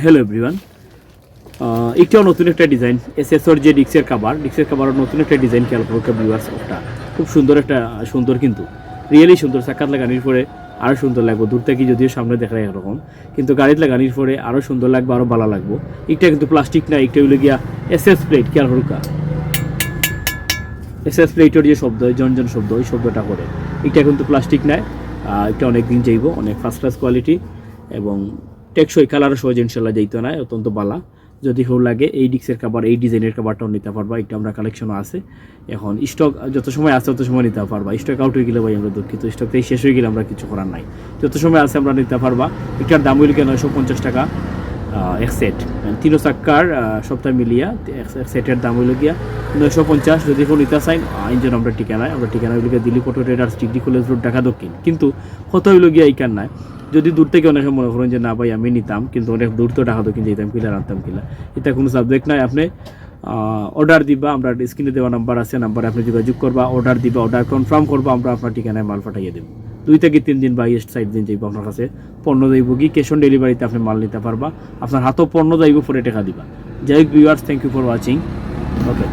Hello everyone, একটাও নতুন একটা ডিজাইন এসএসওর যে ডিক্সের কাভারও নতুন একটা ডিজাইন খেয়াল করো ভিউয়ার্স। ওটা খুব সুন্দর কিন্তু রিয়েলি সুন্দর। সাক্ষাৎ লাগানির পরে আরও সুন্দর লাগবে, দূর থেকে যদিও সামনে দেখা এরকম, কিন্তু গাড়িতে লাগানির পরে আরও সুন্দর লাগবে, আরও ভালো লাগবে। এটা কিন্তু প্লাস্টিক না, এটা হইলে গিয়া এসএস প্লেট খেয়াল করুকা। এসএস প্লেটের যে শব্দ, জন শব্দ, ওই শব্দটা করে। এটা কিন্তু প্লাস্টিক নাই, এটা অনেক দিন যাইব, অনেক ফার্স্ট ক্লাস কোয়ালিটি এবং টেকসই, কালারও সহজ ইনশাল্লাহ যাইতো না, অত্যন্ত বালা। যদি কেউ লাগে এই ডিক্সের কাভার, এই ডিজাইনের কাভারটাও নিতে পারবা। এটা আমরা কালেকশনও আছে, এখন স্টক যত সময় আছে তত সময় নিতে পারবা। স্টক আউট হয়ে গেলে ভাই আমরা দুঃখিত, স্টকটাই শেষ হয়ে গেলে আমরা কিছু করার নাই। যত সময় আছে আমরা নিতে পারবা। এটার দাম হইল 950 টাকা এক সেট, 3 চাক্কার সপ্তাহ মিলিয়া এক সেটের দাম হইল গিয়া 950। যদি কেউ নিতে চাই ইঞ্জিন আমরা ঠিকানা হইল গিয়া দিল্লি পটো traders, degree college road, Dhaka Dakshin. কিন্তু কত হইল গিয়া এইখান নাই। যদি দূর থেকে অনেকে মনে করেন যে না ভাই আমি নিতাম, কিন্তু অনেক দূর তো ঢাকা দক্ষিণ যেতাম কিলা, আনতাম কিলা, এটা কোনো সাবজেক্ট নাই। আপনি অর্ডার দিবা, আমরা স্ক্রিনে দেওয়া নাম্বার আছে, নাম্বারে আপনি যোগাযোগ করবা, অর্ডার দিবা, অর্ডার কনফার্ম করবা, আমরা আপনার ঠিকানায় মাল পাঠিয়ে দেবো। 2 থেকে 3 দিন বা 7 দিন যাইব আপনার কাছে পণ্য যাইব। কি ক্যাশ অন ডেলিভারিতে আপনি মাল নিতে পারবা, আপনার হাতেও পণ্য যাইব, পরে টাকা দিবা। যাই হোক viewers, thank you for watching. Okay.